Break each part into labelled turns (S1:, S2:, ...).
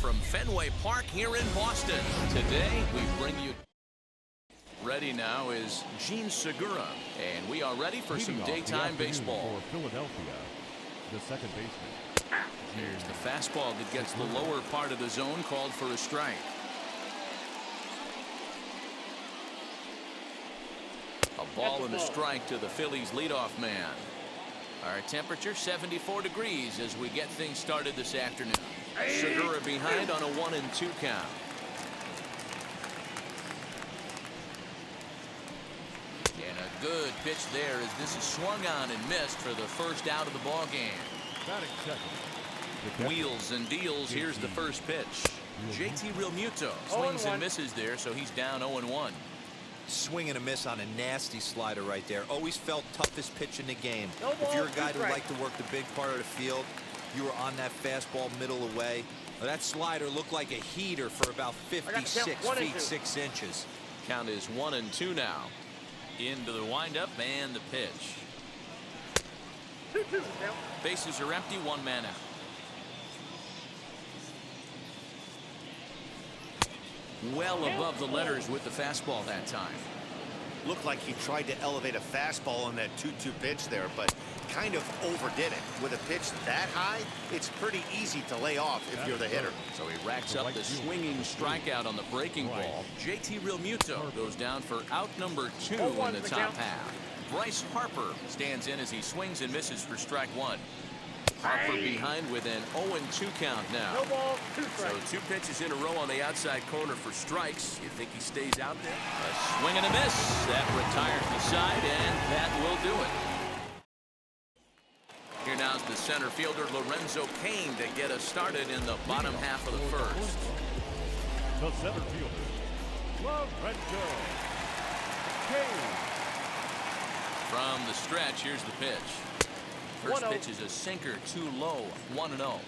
S1: from Fenway Park here in Boston. Today, we bring you... Ready now is Jean Segura, and we are ready for some daytime baseball.
S2: For Philadelphia, the second baseman.
S1: Here's the fastball that gets the lower part of the zone, called for a strike. A ball and a strike to the Phillies leadoff man. Our temperature 74 degrees as we get things started this afternoon. Segura behind on a 1-2 count. And a good pitch there as this is swung on and missed for the first out of the ball game. Wheels and deals. Here's the first pitch. JT Realmuto swings and misses there, so he's down 0-1.
S3: Swing and a miss on a nasty slider right there. Always felt toughest pitch in the game. If you're a guy who liked to work the big part of the field, you were on that fastball middle away. Well, that slider looked like a heater for about 56 feet 6 inches.
S1: Count is 1-2 now. Into the windup and the pitch. Bases are empty, one man out. Well above the letters with the fastball that time.
S4: Looked like he tried to elevate a fastball on that 2-2 pitch there, but kind of overdid it. With a pitch that high, it's pretty easy to lay off if you're the hitter.
S1: So he racks up the swinging strikeout on the breaking ball. JT Realmuto goes down for out number 2 in the top half. Bryce Harper stands in as he swings and misses for strike 1. Harper behind with an 0-2 count now. So 2 pitches in a row on the outside corner for strikes. You think he stays out there? A swing and a miss. That retires the side, and that will do it. Here now's the center fielder Lorenzo Cain to get us started in the bottom half of the first.
S2: The center fielder, Lorenzo Cain.
S1: From the stretch, here's the pitch. First pitch is a sinker, too low, 1-0.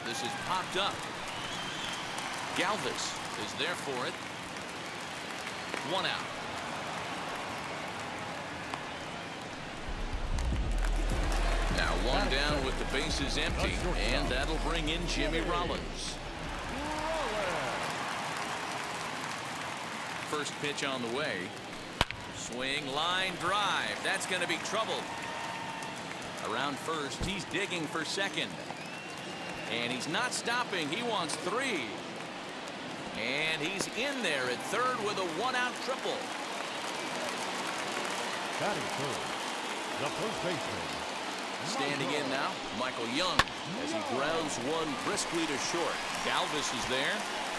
S1: This is popped up. Galvis is there for it. 1 out. Now 1 down with the bases empty, and that'll bring in Jimmy Rollins. First pitch on the way. Swing, line, drive. That's going to be trouble. Around first, he's digging for second. And he's not stopping. He wants 3. And he's in there at third with a 1-out triple.
S2: Batting third, the first baseman.
S1: Standing in now, Michael Young as he grounds one briskly to short. Galvis is there.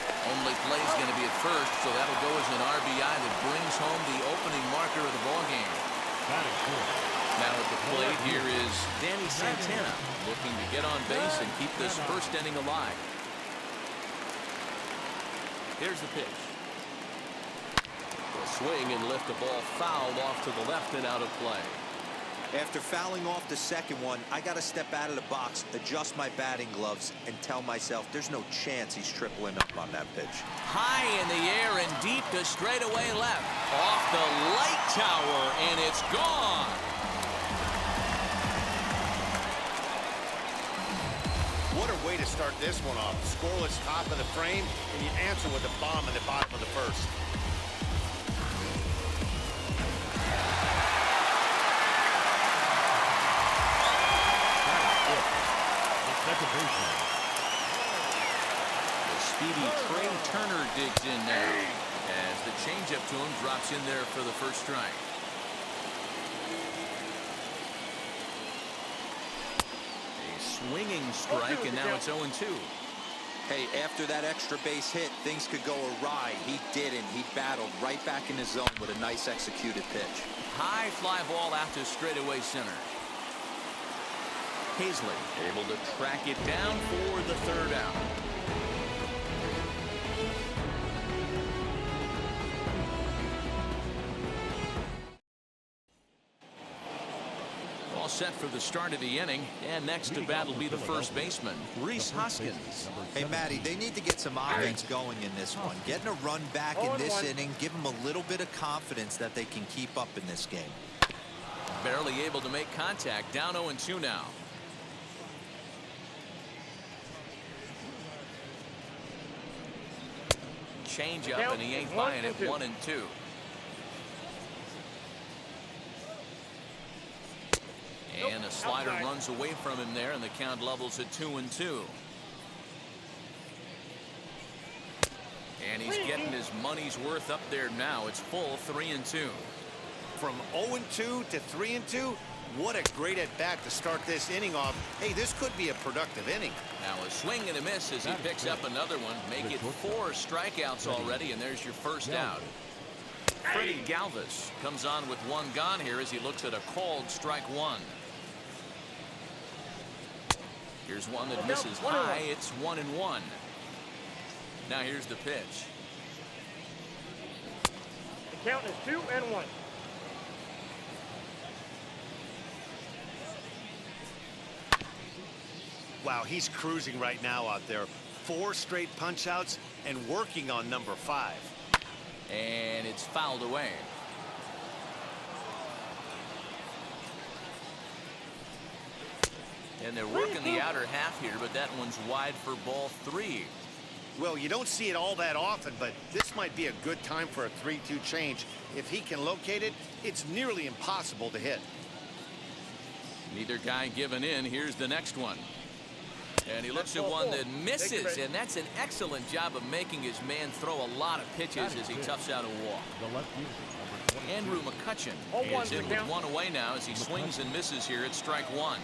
S1: Only play is going to be at first, so that'll go as an RBI that brings home the opening marker of the ballgame. Now at the plate here is Danny Santana looking to get on base and keep this first inning alive. Here's the pitch. A swing and lift, the ball fouled off to the left and out of play.
S3: After fouling off the second one, I got to step out of the box, adjust my batting gloves, and tell myself there's no chance he's tripling up on that pitch.
S1: High in the air and deep to straightaway left. Off the light tower, and it's gone.
S4: What a way to start this one off. Scoreless top of the frame, and you answer with a bomb in the bottom of the first.
S1: The speedy Trey Turner digs in now as the changeup to him drops in there for the first strike. A swinging strike, and now it's 0-2.
S3: Hey, after that extra base hit, things could go awry. He didn't. He battled right back in his zone with a nice executed pitch.
S1: High fly ball out to straightaway center. Hazley able to track it down for the third out. All set for the start of the inning, and next to bat will be the first baseman, Rhys Hoskins.
S3: Hey, Matty, they need to get some offense going in this one. Getting a run back in this inning, give them a little bit of confidence that they can keep up in this game.
S1: Barely able to make contact. Down 0-2 now. Change up, and he ain't buying it. 1-2. And a slider runs away from him there, and the count levels at 2-2. And he's getting his money's worth up there now. It's full 3-2.
S4: From 0-2 to 3-2, what a great at-bat to start this inning off. Hey, this could be a productive inning.
S1: Now a swing and a miss as he picks up another one. Make it 4 strikeouts already, and there's your first out. Freddie Galvis comes on with 1 gone here as he looks at a called strike 1. Here's one that misses high. It's 1-1. Now here's the pitch.
S5: The count is 2-1.
S4: Wow, he's cruising right now out there. 4 straight punch outs and working on number 5.
S1: And it's fouled away. And they're working the outer half here, but that one's wide for ball 3.
S4: Well, you don't see it all that often, but this might be a good time for a 3-2 change. If he can locate it, it's nearly impossible to hit.
S1: Neither guy giving in. Here's the next one. And he looks at one that misses, and that's an excellent job of making his man throw a lot of pitches as he toughs out a walk.
S2: The left fielder, number 22.
S1: Andrew McCutchen is in with 1 away now as he swings and misses here at strike 1.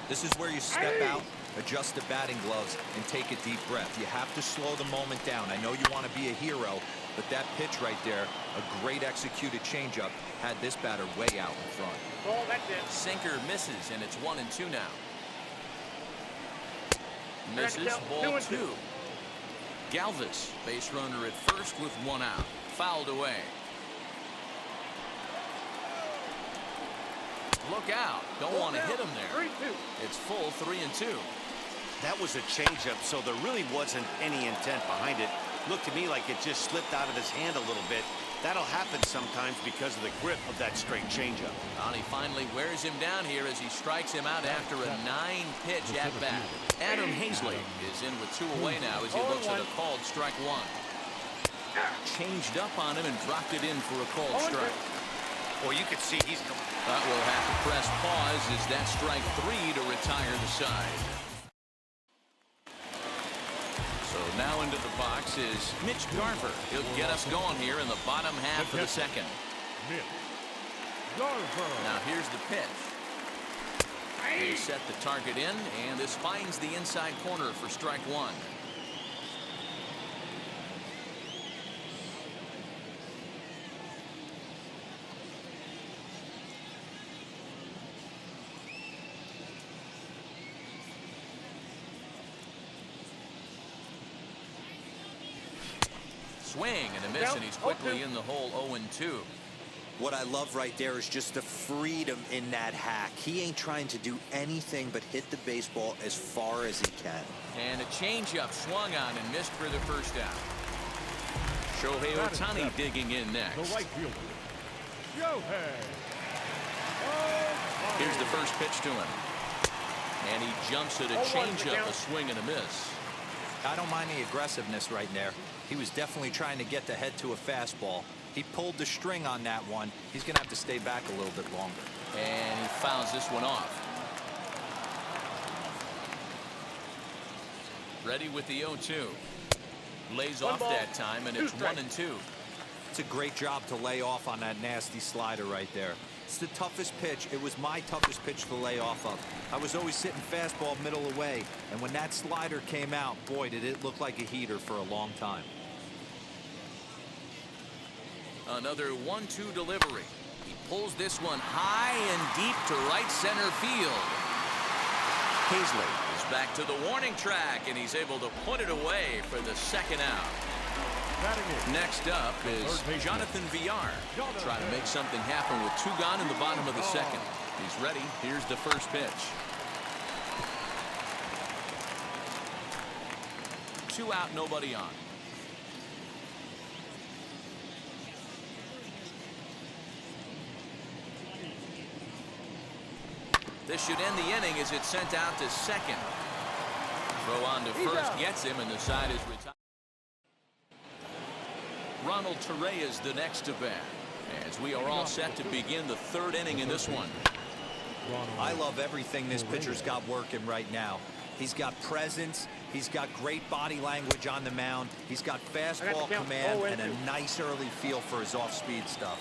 S3: This is where you step out, adjust the batting gloves, and take a deep breath. You have to slow the moment down. I know you want to be a hero, but that pitch right there, a great executed changeup, had this batter way out in front.
S5: Oh, that's it.
S1: Sinker misses, and it's 1-2 now. Misses, ball 2. Galvis, base runner at first with 1 out. Fouled away. Look out. Don't want to hit him there.
S5: 3-2.
S1: It's full 3-2.
S4: That was a changeup, so there really wasn't any intent behind it. Looked to me like it just slipped out of his hand a little bit. That'll happen sometimes because of the grip of that straight changeup.
S1: And he finally wears him down here as he strikes him out after a 9-pitch at bat. Adam Hazley is in with 2 away now as he looks at a called strike 1. Changed up on him and dropped it in for a called strike.
S4: Well, you can see he's coming.
S1: But we'll have to press pause as that strike 3 to retire the side. So now into the box is Mitch Garver. He'll get us going here in the bottom half of the second.
S2: Mitch Garver.
S1: Now here's the pitch. They set the target in, and this finds the inside corner for strike 1. Swing and a miss, and he's quickly in the hole. 0-2.
S3: What I love right there is just the freedom in that hack. He ain't trying to do anything but hit the baseball as far as he can.
S1: And a changeup swung on and missed for the first out. Shohei Ohtani digging in next.
S2: The right fielder, Shohei.
S1: Here's the first pitch to him. And he jumps at a changeup, a swing and a miss.
S3: I don't mind the aggressiveness right there. He was definitely trying to get the head to a fastball. He pulled the string on that one. He's going to have to stay back a little bit longer.
S1: And he fouls this one off. Ready with the 0-2. Lays off that time, and it's 1-2.
S3: It's a great job to lay off on that nasty slider right there. It's the toughest pitch. It was my toughest pitch to lay off of. I was always sitting fastball middle away, and when that slider came out, boy, did it look like a heater for a long time.
S1: Another 1-2 delivery. He pulls this one high and deep to right center field. Hazley is back to the warning track, and he's able to put it away for the second out. Next up is Jonathan Villar. Trying to make something happen with 2 gone in the bottom of the second. He's ready. Here's the first pitch. 2 out, nobody on. This should end the inning as it's sent out to second. Throw on to first gets him, and the side is retired. Ronald Torrey is the next to bat, as we are all set to begin the third inning in this one.
S3: I love everything this pitcher's got working right now. He's got presence. He's got great body language on the mound. He's got fastball command and a nice early feel for his off-speed stuff.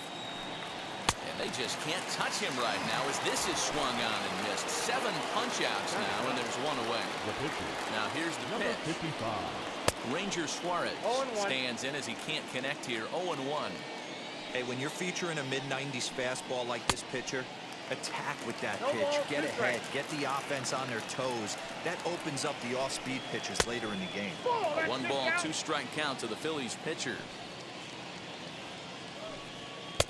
S1: And they just can't touch him right now as this is swung on and missed. 7 punch-outs now, and there's one away. Now here's the pitch.
S2: 55.
S1: Ranger Suarez stands in as he can't connect here. 0-1.
S3: Hey, when you're featuring a mid-90s fastball like this pitcher, attack with that pitch. Get ahead. Get the offense on their toes. That opens up the off-speed pitches later in the game.
S1: A 1-ball, 2-strike count to the Phillies pitcher.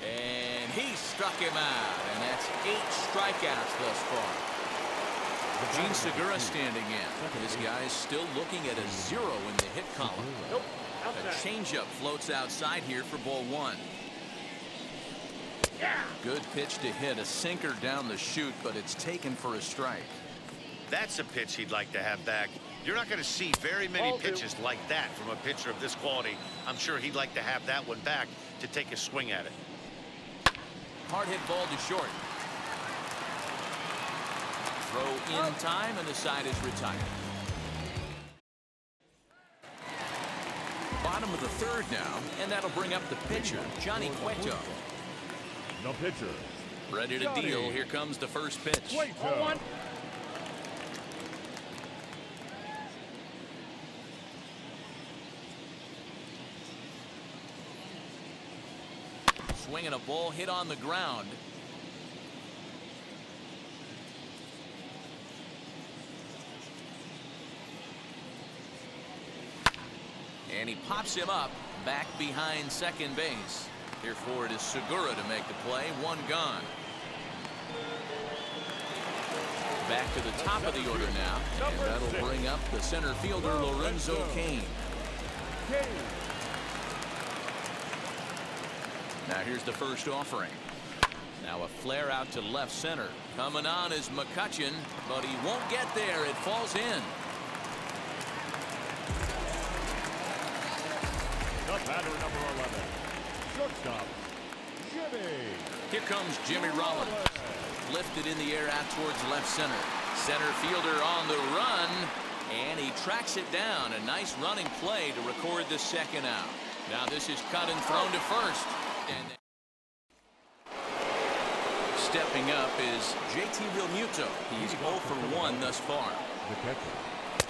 S1: And he struck him out, and that's 8 strikeouts thus far. Gene Segura standing in. This guy is still looking at a 0 in the hit column. A changeup floats outside here for ball 1. Good pitch to hit, a sinker down the chute, but it's taken for a strike.
S4: That's a pitch he'd like to have back. You're not going to see very many pitches like that from a pitcher of this quality. I'm sure he'd like to have that one back to take a swing at it.
S1: Hard hit ball to short. Throw in time, and the side is retired. Bottom of the third now, and that'll bring up the pitcher, Johnny Cueto.
S2: The pitcher.
S1: Ready to deal. Here comes the first pitch.
S2: Cueto.
S1: Swinging a ball hit on the ground. And he pops him up back behind second base. Here for it is Segura to make the play. 1 gone. Back to the top of the order now, and that'll bring up the center fielder Lorenzo Cain. Now here's the first offering. Now a flare out to left center. Coming on is McCutchen, but he won't get there. It falls in.
S2: The batter, number 11. Shortstop, Jimmy.
S1: Here comes Jimmy Rollins. Lifted in the air out towards left center. Center fielder on the run, and he tracks it down. A nice running play to record the second out. Now this is cut and thrown to first. And stepping up is JT Realmuto. He's 0 for 1 thus far.
S2: The catcher.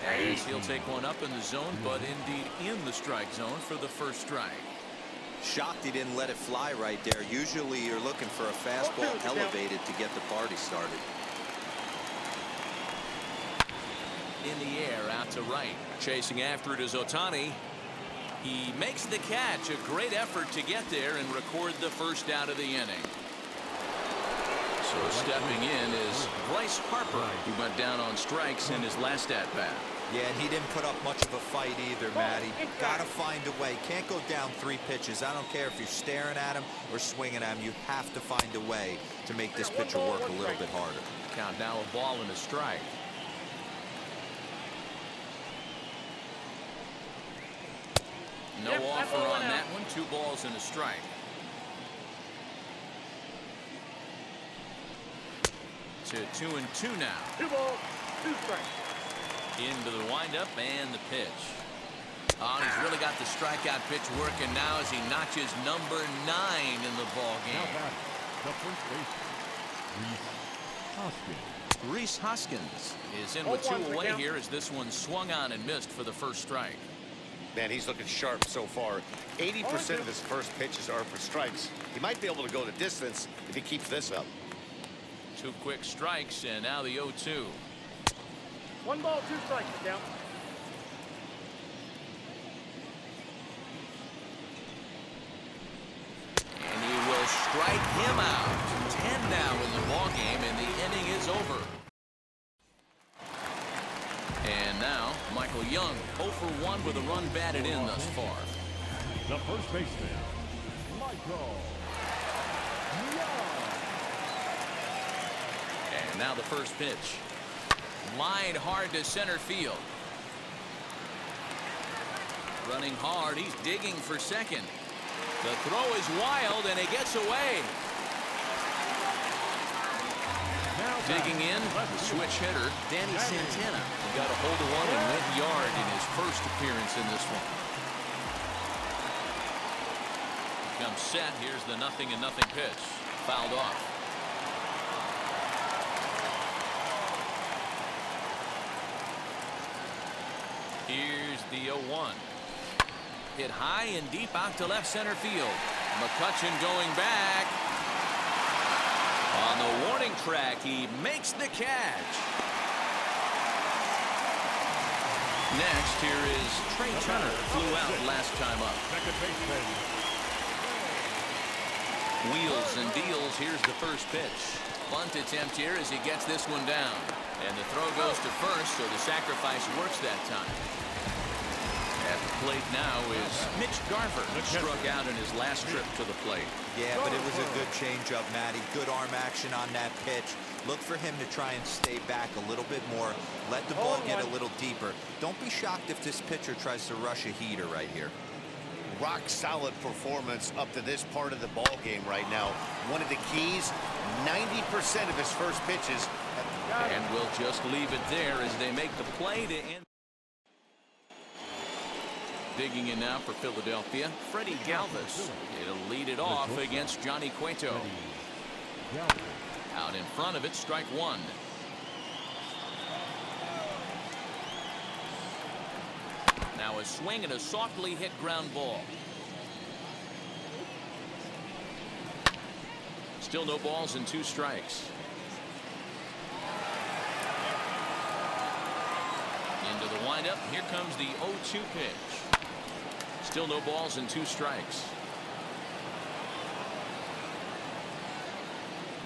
S1: As he'll take one up in the zone, but indeed in the strike zone for the first strike.
S3: Shocked he didn't let it fly right there. Usually you're looking for a fastball elevated to get the party started.
S1: In the air out to right. Chasing after it is Ohtani. He makes the catch. A great effort to get there and record the first out of the inning. So stepping in is Bryce Harper, who went down on strikes in his last at-bat.
S3: Yeah, and he didn't put up much of a fight either, Matty. Gotta find a way. Can't go down 3 pitches. I don't care if you're staring at him or swinging at him. You have to find a way to make this pitcher work a little bit harder.
S1: Count now a ball and a strike. No offer on that one. 2 balls and a strike. To 2-2 now.
S5: 2 balls, 2 strikes.
S1: Into the windup and the pitch. Oh, he's really got the strikeout pitch working now as he notches number 9 in the ball
S2: Now
S1: game.
S2: back, the first baseman, Rhys Hoskins.
S1: Rhys Hoskins is in with 2 away here as this one swung on and missed for the first strike.
S4: Man, he's looking sharp so far. 80% of his first pitches are for strikes. He might be able to go the distance if he keeps this up.
S1: 2 quick strikes, and now the 0-2.
S5: 1 ball, 2 strikes, count.
S1: And he will strike him out. 10 now in the ball game, and the inning is over. And now Michael Young, 0 for 1 with a run batted in thus far.
S2: The first baseman, Michael Young.
S1: And now the first pitch. Line hard to center field. Running hard. He's digging for second. The throw is wild, and it gets away. Digging in, the switch hitter, Danny Santana. He got a hold of one and went yard in his first appearance in this one. Comes set. Here's the 0-0 pitch. Fouled off. Here's the 0-1. Hit high and deep out to left center field. McCutchen going back. On the warning track, he makes the catch. Next, here is Trey Turner. Flew out last time up.
S2: Second baseman.
S1: Wheels and deals. Here's the first pitch. Bunt attempt here as he gets this one down. And the throw goes to first, so the sacrifice works that time. At the plate now is Mitch Garver. Struck out in his last trip to the plate.
S3: Yeah, but it was a good changeup, Matty. Good arm action on that pitch. Look for him to try and stay back a little bit more. Let the ball get a little deeper. Don't be shocked if this pitcher tries to rush a heater right here.
S4: Rock solid performance up to this part of the ball game right now. One of the keys, 90% of his first pitches.
S1: And we'll just leave it there as they make the play to end. Digging in now for Philadelphia, Freddie Galvis. It'll lead it off against Johnny Cueto. Out in front of it, strike one. Now a swing and a softly hit ground ball. Still no balls and 2 strikes. Into the windup. Here comes the 0-2 pitch. Still no balls and 2 strikes.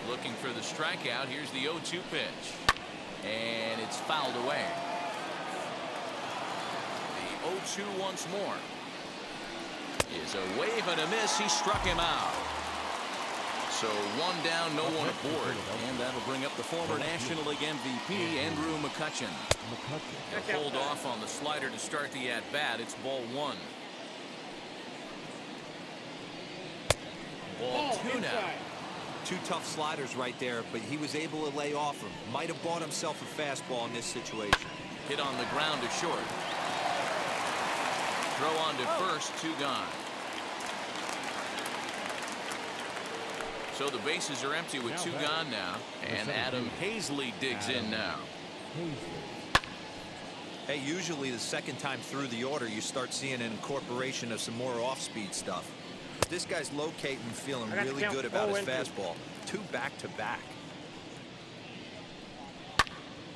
S1: Looking for the strikeout. Here's the 0-2 pitch. And it's fouled away. The 0-2 once more. Is a wave and a miss. He struck him out. So 1 down, no one aboard. And that'll bring up the former National League MVP, Andrew McCutchen. He'll hold off on the slider to start the at-bat. It's ball 1. Ball 2 now.
S3: 2 tough sliders right there, but he was able to lay off him. Might have bought himself a fastball in this situation.
S1: Hit on the ground to short. Throw on to first, 2 gone. So the bases are empty with 2 gone now. And Adam Hazley digs in now.
S3: Hey, usually the second time through the order, you start seeing an incorporation of some more off-speed stuff. This guy's locating, feeling really good about his fastball. 2 back-to-back.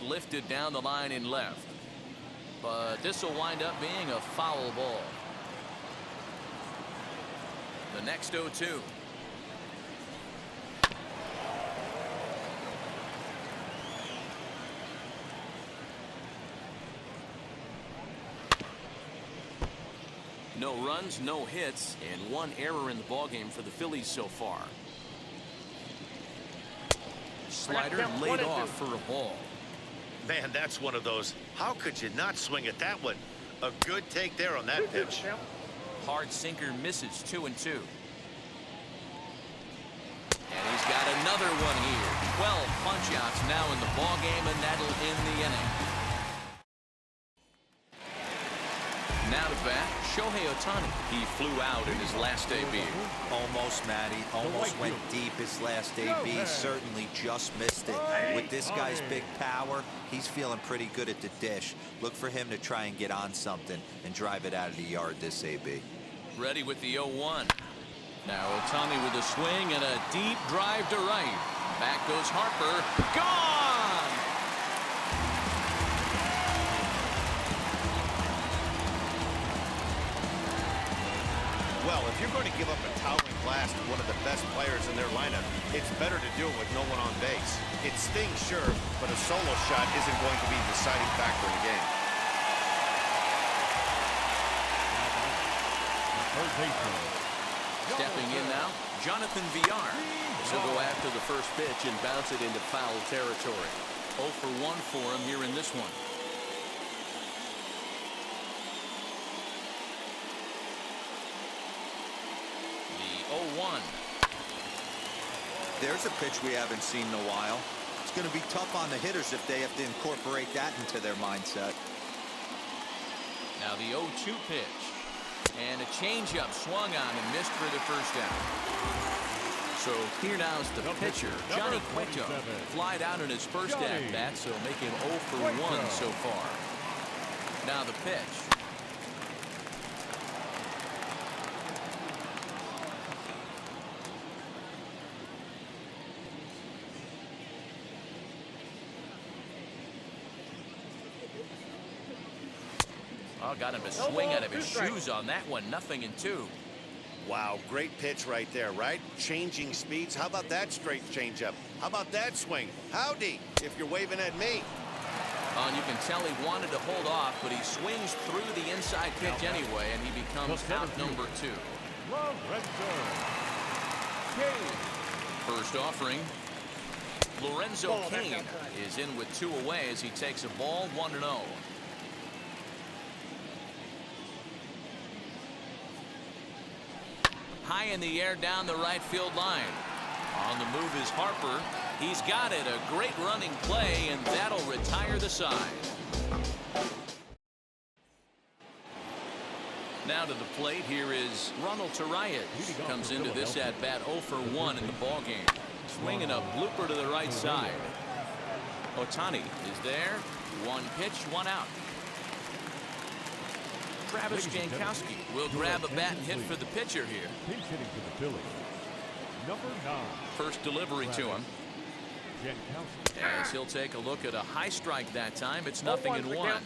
S1: Lifted down the line in left. But this will wind up being a foul ball. The next 0-2. No runs, no hits, and 1 error in the ballgame for the Phillies so far. Slider laid off for a ball.
S4: Man, that's one of those. How could you not swing at that one? A good take there on that pitch.
S1: Hard sinker misses 2-2. And he's got another one here. 12 punch-outs now in the ballgame, and that'll end the inning. Now to bat, Shohei Ohtani. He flew out in his last AB.
S3: Almost, Matty. Almost went deep his last AB. Certainly just missed it. With this guy's big power, he's feeling pretty good at the dish. Look for him to try and get on something and drive it out of the yard this AB.
S1: Ready with the 0-1. Now Ohtani with a swing and a deep drive to right. Back goes Harper. Gone!
S4: Well, if you're going to give up a towering blast to one of the best players in their lineup, it's better to do it with no one on base. It stings, sure, but a solo shot isn't going to be the deciding factor in the game.
S1: Stepping in now, Jonathan Villar. He'll go after the first pitch and bounce it into foul territory. 0 for 1 for him here in this one. The 0-1.
S3: There's a pitch we haven't seen in a while. It's going to be tough on the hitters if they have to incorporate that into their mindset.
S1: Now the 0-2 pitch. And a changeup swung on and missed for the first out. So here now's the pitcher, Johnny Cueto. Flied out in his first at-bat, so make him 0 for 1 so far. Now the pitch. Oh, got him to swing out of his shoes on that one. 0-2.
S4: Wow, great pitch right there, right? Changing speeds. How about that straight changeup? How about that swing? Howdy, if you're waving at me.
S1: And you can tell he wanted to hold off, but he swings through the inside pitch anyway, and he becomes out number 2. First offering. Lorenzo Cain is in with 2 away as he takes a ball 1-0. High in the air down the right field line. On the move is Harper. He's got it. A great running play, and that'll retire the side. Now to the plate, here is Ronald Torreyes. Comes into this at-bat 0 for 1 in the ballgame. Swinging a blooper to the right side. Ohtani is there. 1 pitch, 1 out. Travis Jankowski will grab a bat and hit for the pitcher here.
S2: Pinch hitting for the Phillies. Number 9.
S1: First delivery to him. As he'll take a look at a high strike that time. It's 0-1.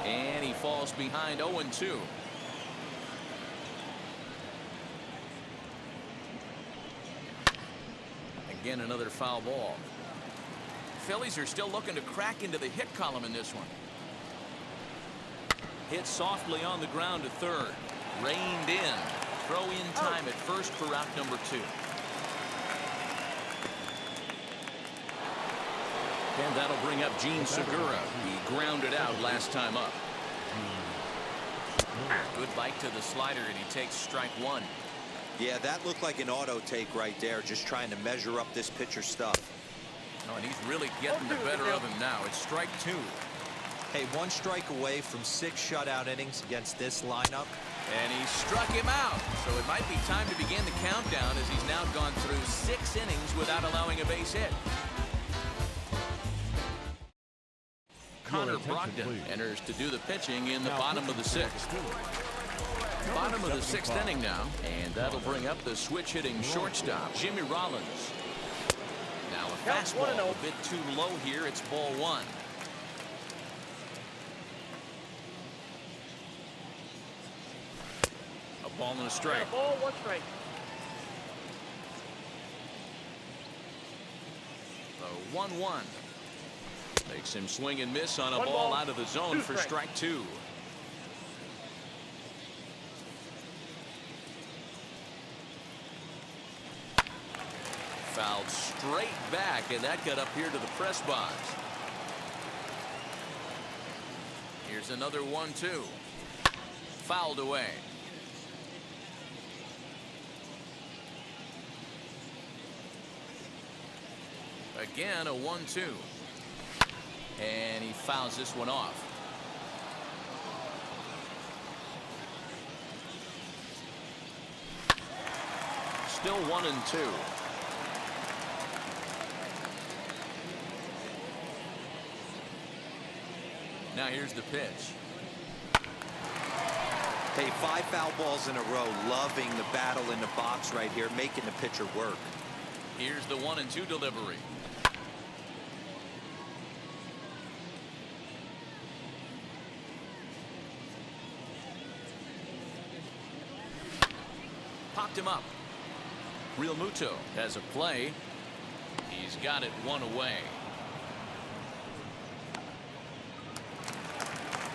S1: And he falls behind 0-2. Again, another foul ball. Phillies are still looking to crack into the hit column in this one. Hit softly on the ground to third. Reined in. Throw in time at first for out number 2. And that'll bring up Gene Segura. He grounded out last time up. Good bite to the slider, and he takes strike 1.
S3: Yeah, that looked like an auto take right there, just trying to measure up this pitcher's stuff.
S1: Oh, and he's really getting the better of him now. It's strike 2.
S3: Hey, 1 strike away from 6 shutout innings against this lineup.
S1: And he struck him out. So it might be time to begin the countdown as he's now gone through 6 innings without allowing a base hit. Connor Brogdon enters to do the pitching in the bottom of the 6th. Bottom of the 6th inning now, and that'll bring up the switch-hitting shortstop, Jimmy Rollins. Now a fastball a bit too low here. It's ball 1. A ball and a strike.
S5: Ball, 1 strike.
S1: The 1-1 makes him swing and miss on a ball out of the zone for strike 2. Fouled straight back, and that got up here to the press box. Here's another 1-2. Fouled away. Again, a 1-2. And he fouls this one off. Still 1-2. Now here's the pitch.
S3: Hey, 5 foul balls in a row. Loving the battle in the box right here, making the pitcher work.
S1: Here's the 1-2 delivery. Popped him up. Real Muto has a play. He's got it 1 away.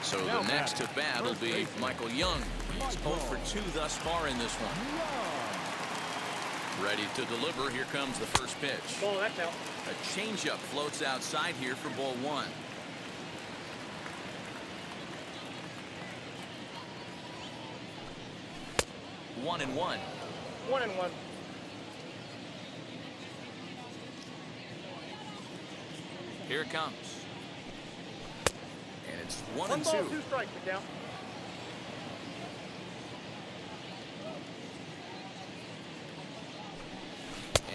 S1: So the next to bat will be Michael Young. He's 0 for 2 thus far in this one. Ready to deliver. Here comes the first pitch.
S5: Ball, that's out.
S1: A changeup floats outside here for ball 1. 1-1.
S5: 1-1.
S1: Here it comes. And it's 1-2.
S5: 1 ball, 2 strikes to count.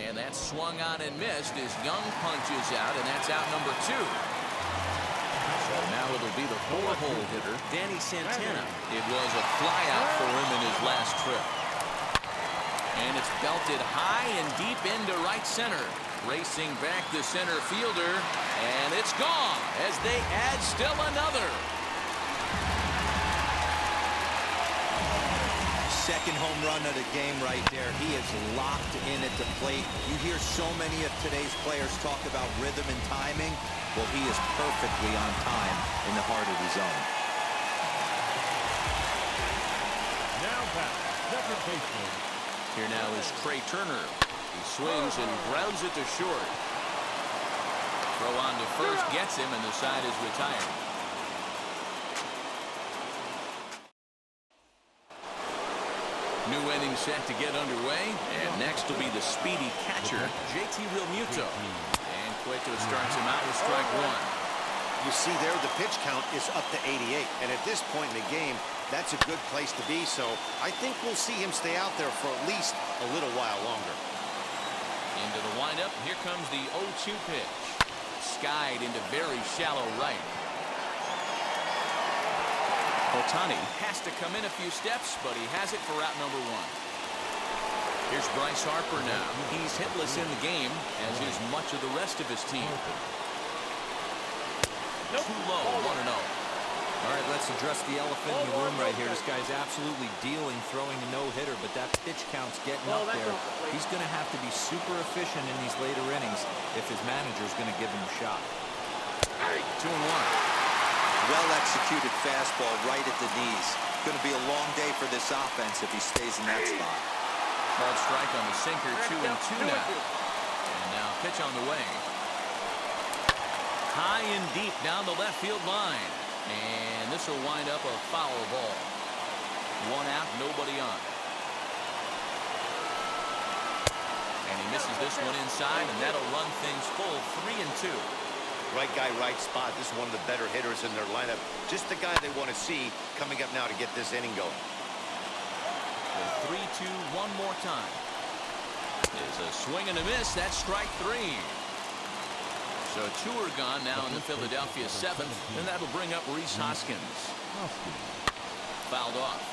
S1: And that's swung on and missed as Young punches out, and that's out number 2. So now it'll be the 4-hole hitter, Danny Santana. It was a flyout for him in his last trip. And it's belted high and deep into right center. Racing back the center fielder, and it's gone as they add still another.
S3: Second home run of the game right there. He is locked in at the plate. You hear so many of today's players talk about rhythm and timing. Well, he is perfectly on time in the heart of the zone.
S2: Now back, second baseman.
S1: Here now is Trey Turner. He swings and grounds it to short. Throw on to first gets him, and the side is retired. New inning set to get underway, and next will be the speedy catcher, JT Realmuto. And Cueto starts him out with strike 1.
S4: You see there, the pitch count is up to 88. And at this point in the game, that's a good place to be. So I think we'll see him stay out there for at least a little while longer.
S1: Into the windup. Here comes the 0-2 pitch. Skied into very shallow right. Ohtani has to come in a few steps, but he has it for out number 1. Here's Bryce Harper now. He's hitless in the game, as is much of the rest of his team. Too low, 1-0.
S3: All right, let's address the elephant in the room right here. This guy's absolutely dealing, throwing a no-hitter, but that pitch count's getting up there. He's going to have to be super efficient in these later innings if his manager's going to give him a shot.
S1: 2-1.
S3: Well-executed fastball right at the knees. Going to be a long day for this offense if he stays in that spot.
S1: Called strike on the sinker, 2-2 now. And now pitch on the way. High and deep down the left field line. And this will wind up a foul ball. 1 out, nobody on. And he misses this one inside, and that'll run things full, 3-2.
S4: Right guy, right spot. This is one of the better hitters in their lineup. Just the guy they want to see coming up now to get this inning going.
S1: 3-2 one more time. Is a swing and a miss. That's strike 3. So 2 are gone now in the Philadelphia 7th, and that'll bring up Rhys Hoskins. Fouled off.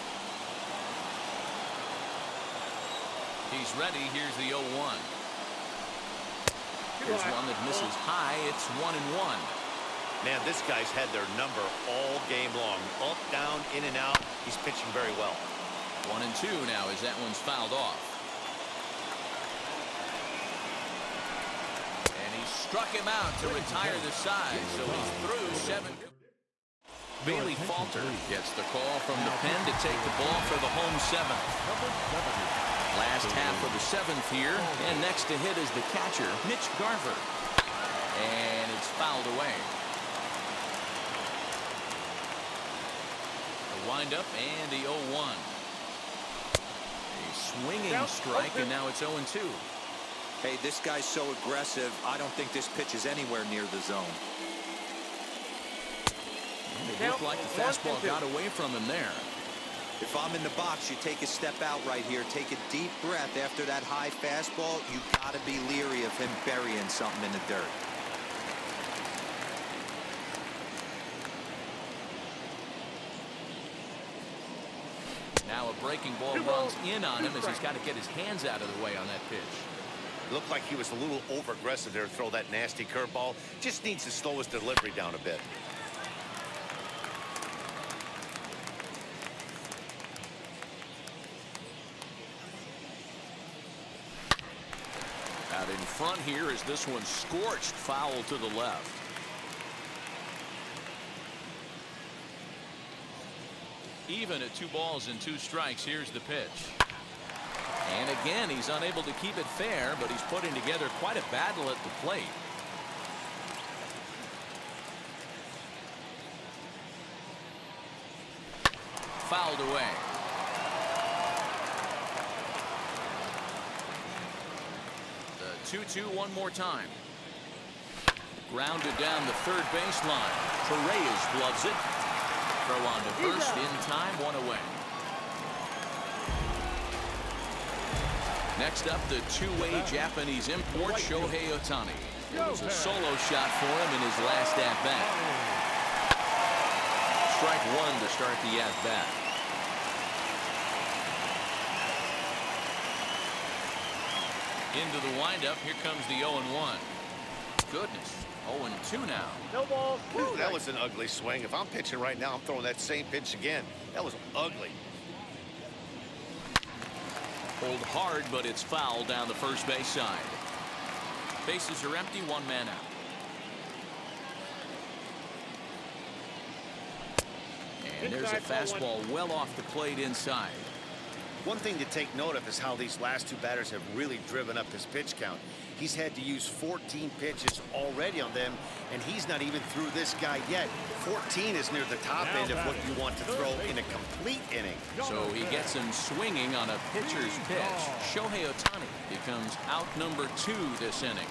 S1: He's ready. Here's the 0-1. Here's one that misses high. It's 1-1.
S4: Man, this guy's had their number all game long. Up, down, in and out. He's pitching very well.
S1: 1-2 now as that one's fouled off. And he struck him out to retire the side. So he's through 7. Bailey Falter gets the call from the pen to take the ball for the home 7th. Last half of the 7th here, and next to hit is the catcher, Mitch Garver. And it's fouled away. The windup and the 0-1. A swinging strike, and now it's 0-2.
S3: Hey, this guy's so aggressive, I don't think this pitch is anywhere near the zone.
S1: And it looked like the fastball got away from him there.
S3: If I'm in the box, you take a step out right here, take a deep breath after that high fastball. You got to be leery of him burying something in the dirt.
S1: Now a breaking ball runs in on him as he's got to get his hands out of the way on that pitch.
S4: Looked like he was a little over-aggressive there to throw that nasty curveball. Just needs to slow his delivery down a bit.
S1: Out in front here is this one scorched foul to the left. Even at 2 balls and 2 strikes, here's the pitch. And again, he's unable to keep it fair, but he's putting together quite a battle at the plate. Fouled away. The 2-2 one more time. Grounded down the third baseline. Torreyes gloves it. Throw on to first in time, 1 away. Next up, the two-way Japanese import Shohei Ohtani. It was a solo shot for him in his last at-bat. Strike 1 to start the at-bat. Into the windup. Here comes the 0-1. Goodness. 0-2 now.
S5: No balls.
S4: Ooh, that was an ugly swing. If I'm pitching right now, I'm throwing that same pitch again. That was ugly.
S1: Pulled hard, but it's foul down the first base side. Bases are empty, 1 man out. And there's a fastball well off the plate inside.
S4: One thing to take note of is how these last 2 batters have really driven up his pitch count. He's had to use 14 pitches already on them, and he's not even through this guy yet. 14 is near the top end of what you want to throw in a complete inning.
S1: So he gets him swinging on a pitcher's pitch. Shohei Ohtani becomes out number 2 this inning.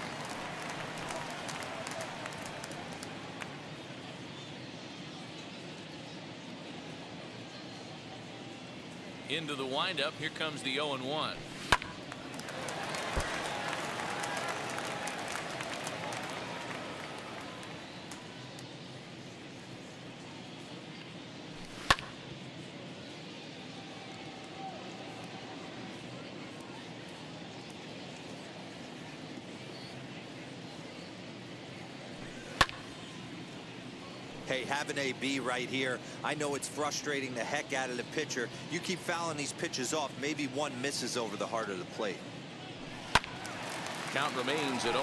S1: Into the windup. Here comes the 0-1.
S3: Hey, have an AB right here. I know it's frustrating the heck out of the pitcher. You keep fouling these pitches off. Maybe one misses over the heart of the plate.
S1: Count remains at 0-2.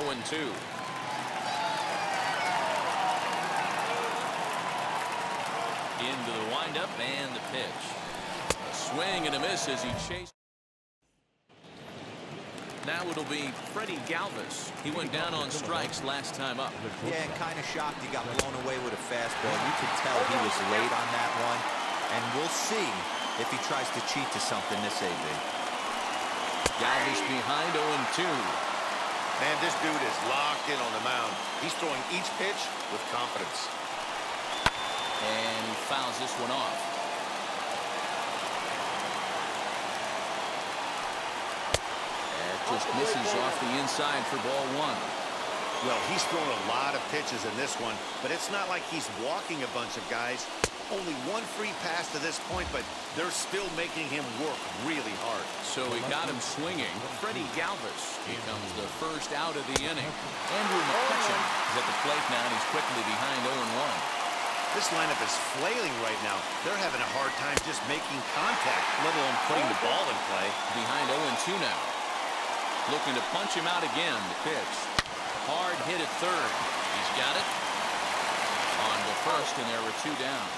S1: Into the windup and the pitch. A swing and a miss as he chased. Now it'll be Freddie Galvis. He went down on strikes last time up.
S3: Yeah, and kind of shocked he got blown away with a fastball. You could tell he was late on that one. And we'll see if he tries to cheat to something this AB.
S1: Galvis behind 0-2.
S4: Man, this dude is locked in on the mound. He's throwing each pitch with confidence.
S1: And he fouls this one off. Just misses off the inside for ball 1.
S4: Well, he's thrown a lot of pitches in this one, but it's not like he's walking a bunch of guys. Only 1 free pass to this point, but they're still making him work really hard.
S1: So he got him swinging. Freddie Galvis becomes the first out of the inning. Andrew McCutchen is at the plate now, and he's quickly behind 0-1.
S4: This lineup is flailing right now. They're having a hard time just making contact, let alone putting the ball in play.
S1: Behind 0-2 now. Looking to punch him out again. The pitch. Hard hit at third. He's got it. On to first, and there were 2 down.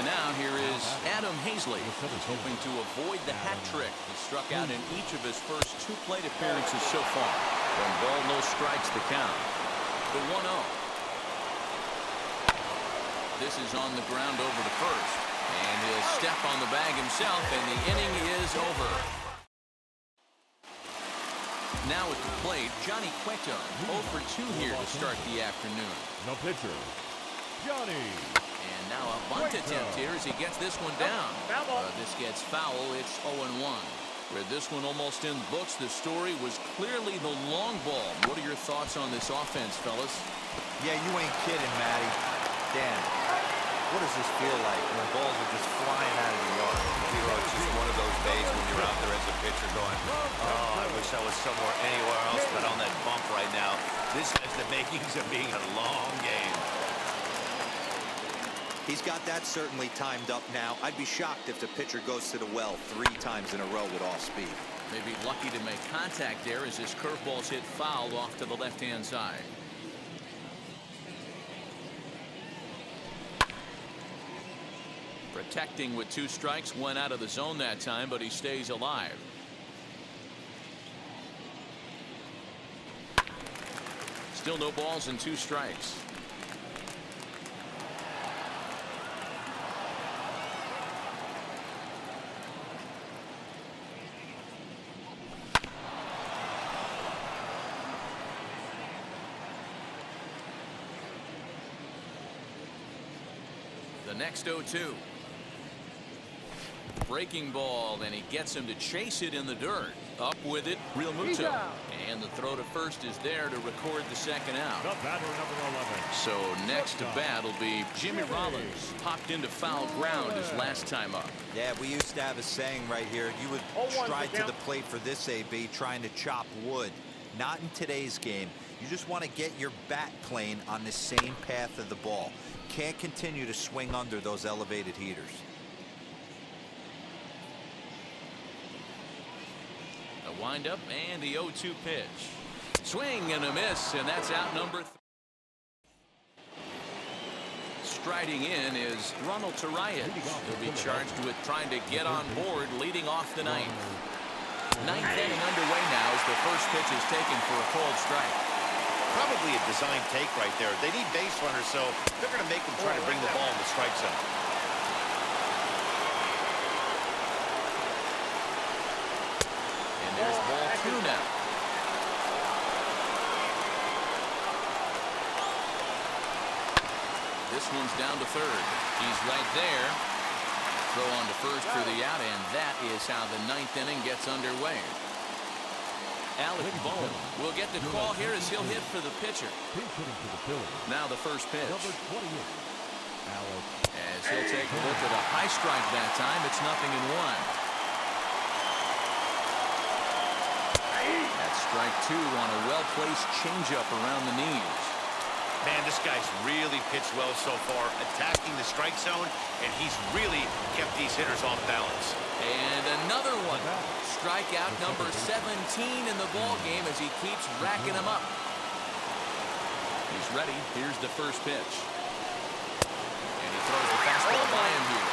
S1: And now here is Adam Hazley, hoping to avoid the hat trick. He struck out in each of his first 2 plate appearances so far. 1 ball, no strikes the count. The 1-0. This is on the ground over to first. And he'll step on the bag himself, and the inning is over. Now at the plate, Johnny Cueto, 0 for 2 here to start the afternoon.
S2: The pitcher, Johnny.
S1: And now a bunt attempt here as he gets this one down. This gets foul. It's 0-1. With this one almost in the books, the story was clearly the long ball. What are your thoughts on this offense, fellas?
S3: Yeah, you ain't kidding, Matty. Damn. What does this feel like when balls are just flying out of the yard?
S4: It's just one of those days when you're out there as a pitcher going, oh, I wish I was somewhere anywhere else but on that bump right now. This has the makings of being a long game.
S3: He's got that certainly timed up now. I'd be shocked if the pitcher goes to the well 3 times in a row with off speed.
S1: Maybe lucky to make contact there as his curveball's hit foul off to the left-hand side. Protecting with 2 strikes, went out of the zone that time, but he stays alive. Still no balls and 2 strikes. The next 0-2. Breaking ball, and he gets him to chase it in the dirt. Up with it, Real Muto. And the throw to first is there to record the second out.
S2: The batter, number 11.
S1: So next to bat will be Jimmy Rollins. Popped into foul ground his last time up.
S3: Yeah, we used to have a saying right here. You would stride to the plate for this AB, trying to chop wood. Not in today's game. You just want to get your bat plane on the same path of the ball. Can't continue to swing under those elevated heaters.
S1: A windup and the 0-2 pitch. Swing and a miss, and that's out number 3. Striding in is Ronald Tarayan. He'll be charged with trying to get on board, leading off the 9th. 9th inning underway now as the first pitch is taken for a called strike.
S4: Probably a design take right there. They need base runners, so they're going to make them try to bring the ball in the strike zone.
S1: And there's ball 2 now. This one's down to third. He's right there. Throw on to first for the out, and that is how the 9th inning gets underway. Alec Bohm will get the call here as he'll hit for the pitcher. Now the first pitch.
S2: Number 28. Alec.
S1: As he'll take a look at a high strike that time. It's 0-1. That's strike 2 on a well-placed changeup around the knees.
S4: Man, this guy's really pitched well so far, attacking the strike zone, and he's really kept these hitters off balance.
S1: And another one. Strikeout number 17 in the ball game as he keeps racking them up. He's ready. Here's the first pitch. And he throws the fastball by him here.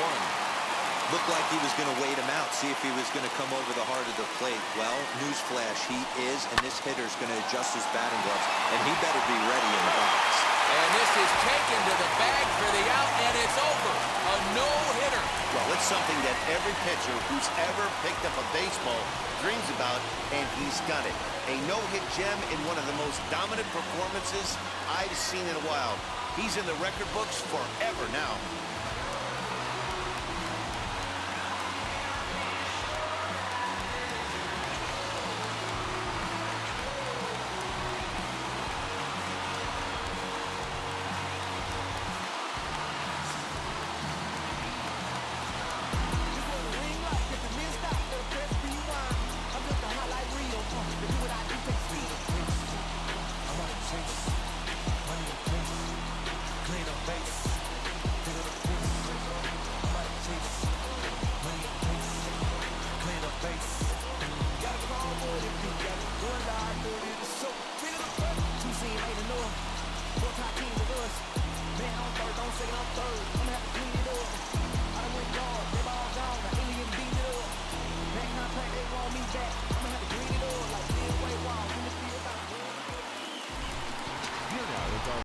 S1: 0-1.
S3: Looked like he was going to wait him out, see if he was going to come over the heart of the plate. Well, newsflash, he is, and this hitter's going to adjust his batting gloves, and he better be ready in the box.
S1: And this is taken to the bag for the out, and it's over. A no-hitter.
S4: Well, it's something that every pitcher who's ever picked up a baseball dreams about, and he's done it. A no-hit gem in one of the most dominant performances I've seen in a while. He's in the record books forever now.